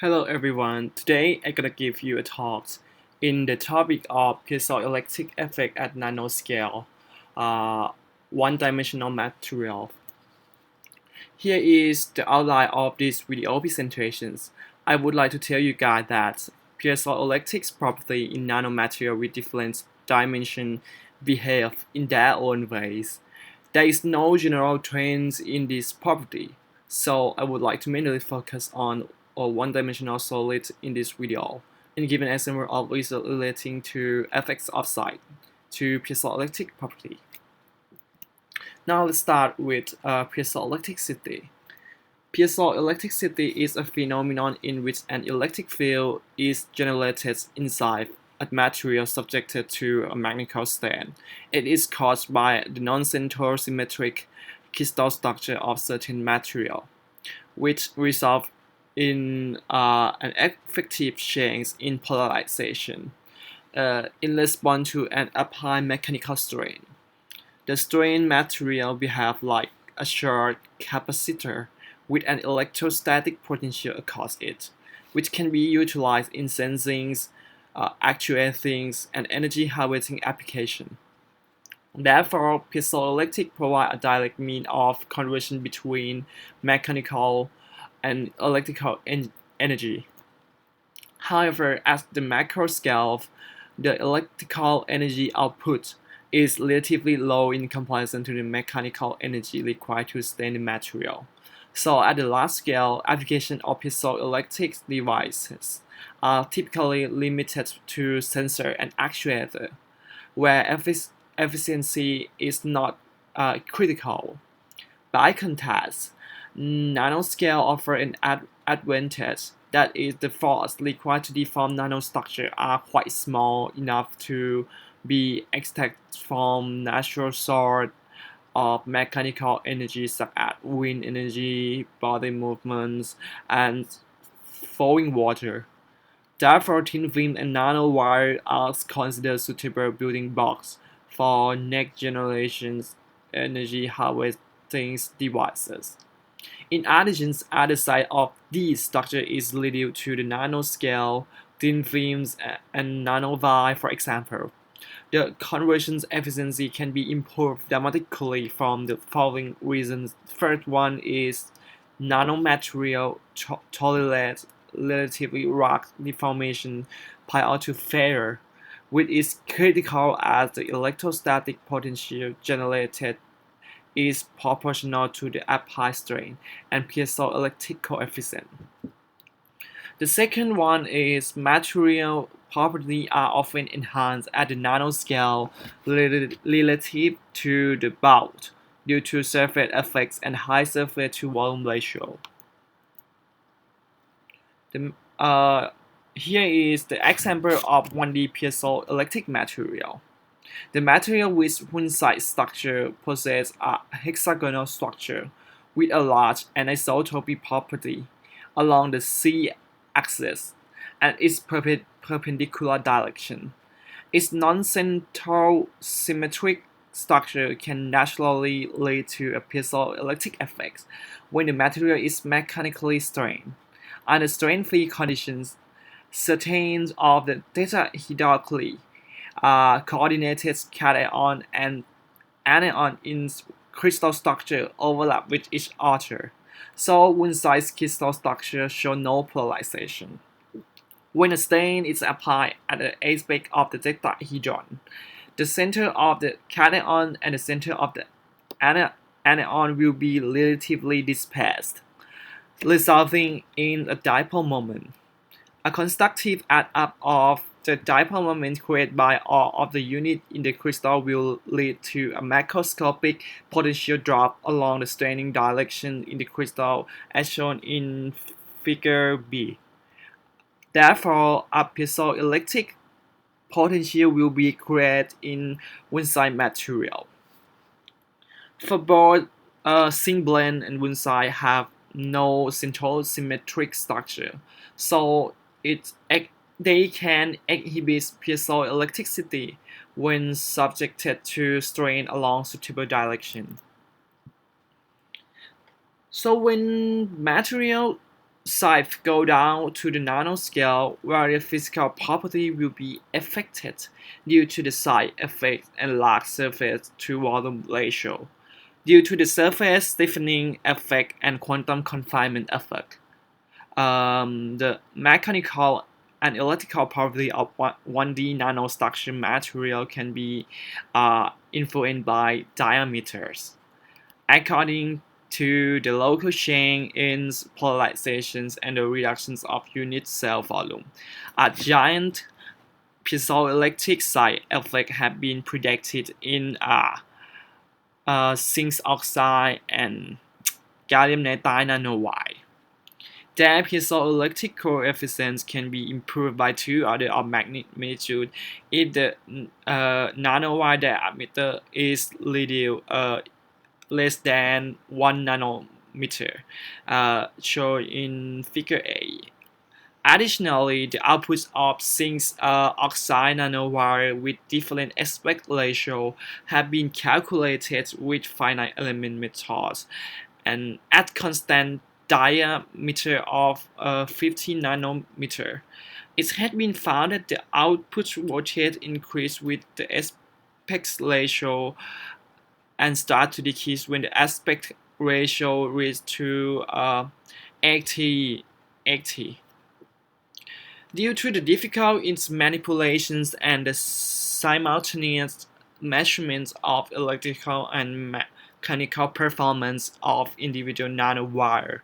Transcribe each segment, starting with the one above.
Hello everyone, today I'm gonna give you a talk in the topic of piezoelectric effect at nanoscale, uh, one-dimensional material. Here is the outline of this video presentations. I would like to tell you guys that piezoelectric's property in nanomaterial with different dimensions behave in their own ways. There is no general trends in this property, so I would like to mainly focus on a one-dimensional solid in this video and give an example of result relating to effects of sight to piezoelectric property. Now let's start with piezoelectricity. Piezoelectricity is a phenomenon in which an electric field is generated inside a material subjected to a magnetic strain. It is caused by the non-central symmetric crystal structure of certain material, which result in an effective change in polarization in response to an applied mechanical strain. The strain material behave like a charged capacitor with an electrostatic potential across it, which can be utilized in sensing, actuating, and energy harvesting applications. Therefore, piezoelectric provide a direct means of conversion between mechanical and electrical energy. However, at the macro scale, the electrical energy output is relatively low in comparison to the mechanical energy required to sustain the material. So at the large scale, application of piezoelectric devices are typically limited to sensor and actuator, where efficiency is not critical. By contrast, nanoscale offer an advantage, that is, the force required to deform nanostructure are quite small enough to be extracted from natural source of mechanical energy such as wind energy, body movements, and flowing water. Therefore, thin film and nanowire are considered suitable building blocks for next generation energy harvesting devices. In addition, other side of this structure is related to the nanoscale, thin films, and nanowire, for example. The conversion efficiency can be improved dramatically from the following reasons. First one is nanomaterial tolerate relatively rock deformation prior to failure, which is critical as the electrostatic potential generated is proportional to the applied strain and piezoelectric coefficient. The second one is material properties are often enhanced at the nanoscale relative to the bulk due to surface effects and high surface to volume ratio. The, uh, Here is the example of 1D piezoelectric material. The material with one-side structure possesses a hexagonal structure with a large anisotropy property along the z-axis and its perpendicular direction. Its non-central symmetric structure can naturally lead to a piezoelectric effect when the material is mechanically strained. Under strain-free conditions, certain of the tetrahedrically coordinated cation and anion in crystal structure overlap with each other, so one-side crystal structure show no polarization. When a strain is applied at the apex of the tetrahedron, the center of the cation and the center of the anion will be relatively displaced, resulting in a dipole moment. A constructive add-up of the dipole moment created by all of the units in the crystal will lead to a macroscopic potential drop along the straining direction in the crystal as shown in figure B. Therefore, a piezoelectric potential will be created in one-side material. For both zinc blende and one-side have no central symmetric structure, so they can exhibit piezoelectricity when subjected to strain along suitable direction. So when material size go down to the nanoscale, where the physical property will be affected due to the size effect and large surface to volume ratio, due to the surface stiffening effect and quantum confinement effect. The mechanical and electrical property of 1D nanostructure material can be influenced by diameters. According to the local change in polarizations and the reductions of unit cell volume, a giant piezoelectric side effect have been predicted in zinc oxide and gallium nitride nanowire. Their piezoelectric coefficients can be improved by two orders of magnitude if the nanowire diameter is less than 1 nanometer, shown in figure A. Additionally, the outputs of zinc oxide nanowire with different aspect ratio have been calculated with finite element methods, and at constant diameter of 50 nanometer. It has been found that the output voltage increase with the aspect ratio and start to decrease when the aspect ratio reaches to 80. Due to the difficulty in manipulations and the simultaneous measurements of electrical and mechanical performance of individual nanowire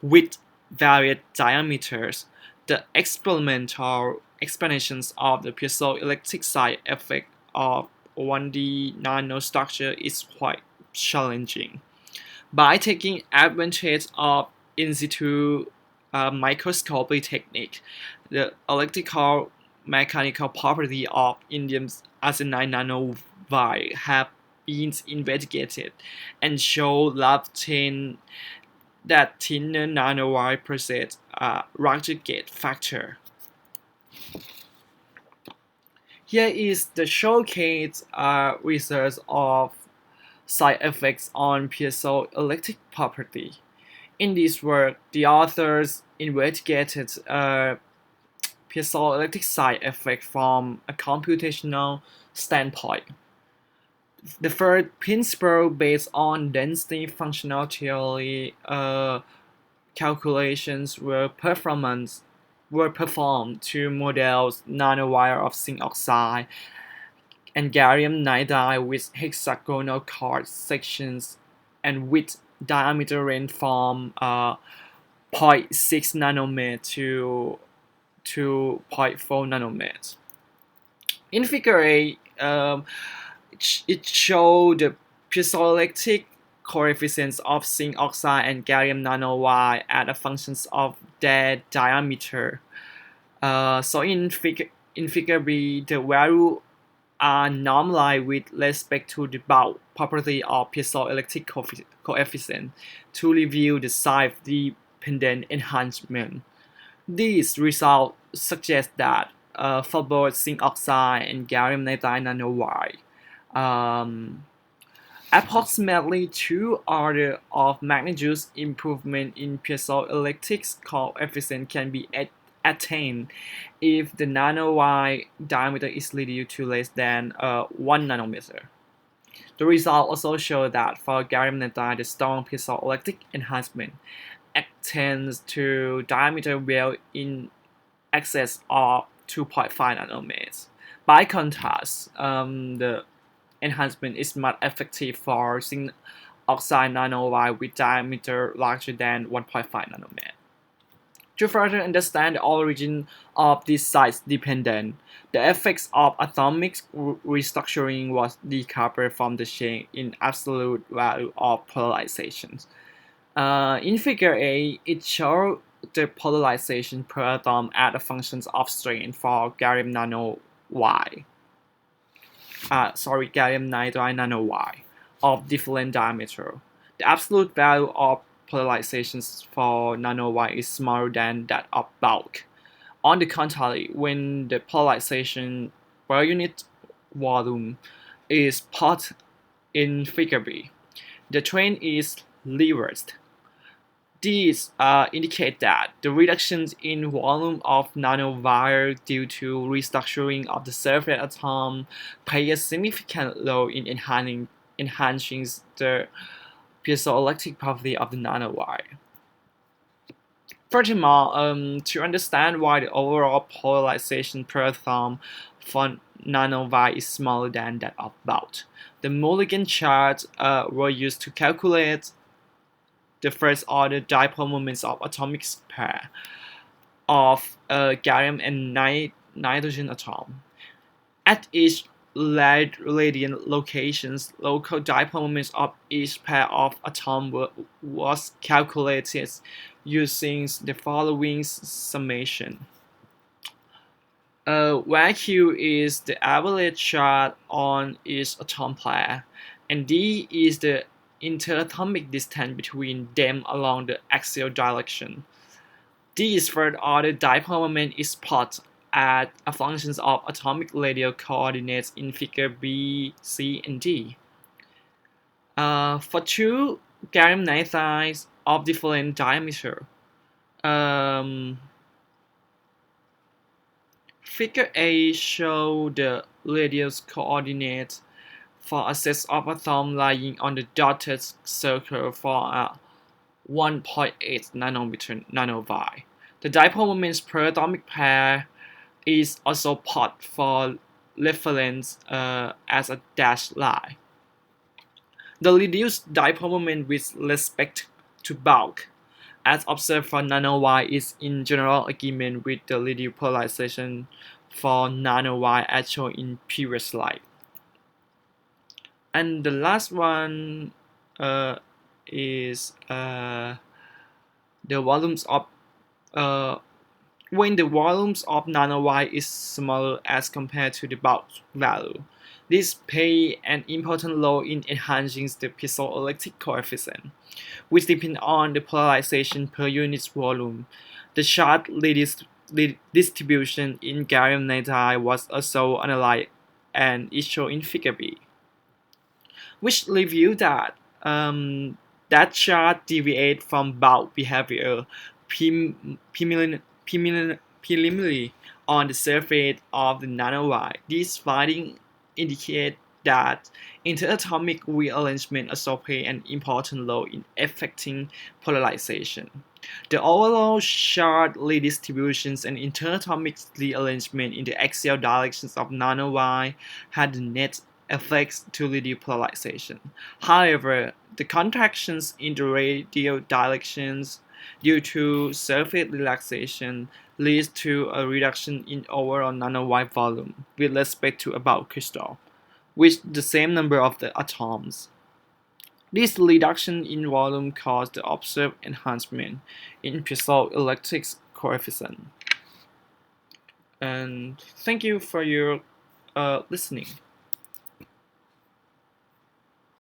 with varied diameters, the experimental explanations of the piezoelectric side effect of 1D nanostructure is quite challenging. By taking advantage of in situ microscopy technique, the electrical mechanical property of indium arsenide nanowire have been investigated and show that thinner nanowire possess a larger gate factor. Here is the showcase research of side effects on piezoelectric property. In this work, the authors investigated piezoelectric side effect from a computational standpoint. The first principle based on density functional theory calculations were performed to model nanowire of zinc oxide and gallium nitride with hexagonal chord sections and with diameter range from 0.6 nanometer to 0.4 nanometers. In figure A, it showed the piezoelectric coefficients of zinc oxide and gallium nanowire as a functions of their diameter. So in figure B, the value are normalized with respect to the bulk property of piezoelectric coefficient to reveal the size-dependent enhancement. These results suggest that for both zinc oxide and gallium nitride nanowire, approximately 2 orders of magnitude improvement in piezoelectric coefficient can be attained if the nanowire diameter is reduced to less than 1 nanometer. The result also show that for gallium nitride, the strong piezoelectric enhancement extends to diameter well in excess of 2.5 nanometers. By contrast, the enhancement is much effective for zinc oxide nanowire with diameter larger than 1.5 nanometers. To further understand the origin of this size dependence, the effects of atomic restructuring was decoupled from the change in absolute value of polarizations. In figure A, it shows the polarization per atom as a function of strength for gallium nanowire. Gallium nitride nanowire of different diameter. The absolute value of polarizations for nanowire is smaller than that of bulk. On the contrary, when the polarization per unit volume is plotted in figure B, the trend is reversed. These indicate that the reductions in volume of nanowire due to restructuring of the surface atom play a significant role in enhancing the piezoelectric property of the nanowire. Furthermore, to understand why the overall polarization per atom for nanowire is smaller than that of bulk, the Mulligan charts were used to calculate the first order dipole moments of atomic pair of gallium and nitrogen atom. At each radiant locations, local dipole moments of each pair of atoms was calculated using the following summation. Where Q is the average charge on each atom pair, and D is the interatomic distance between them along the axial direction. This third-order dipole moment is plotted as a function of atomic radial coordinates in figure B, C, and D. For two gallium nitrides of different diameter, figure A shows the radial coordinates for a set of atoms lying on the dotted circle for a 1.8 nanometer nanowire. The dipole moments per atomic pair is also plotted for reference as a dashed line. The reduced dipole moment with respect to bulk, as observed for nanowire, is in general agreement with the reduced polarization for nanowire as shown in previous slide. And the last one is the volumes of when the volumes of nanowire is smaller as compared to the bulk value. This plays an important role in enhancing the piezoelectric coefficient, which depends on the polarization per unit volume. The chart distribution in gallium nitride was also analyzed and is shown in figure B, which revealed that that chart deviates from bulk behavior preliminarily on the surface of the nanowire. These findings indicate that interatomic rearrangement also play an important role in affecting polarization. The overall charge redistributions and interatomic rearrangement in the axial directions of nanowire had the net effects to reduce polarization. However, the contractions in the radial directions due to surface relaxation leads to a reduction in overall nanowire volume with respect to a bulk crystal, with the same number of the atoms. This reduction in volume caused the observed enhancement in piezoelectric coefficient. And thank you for your listening.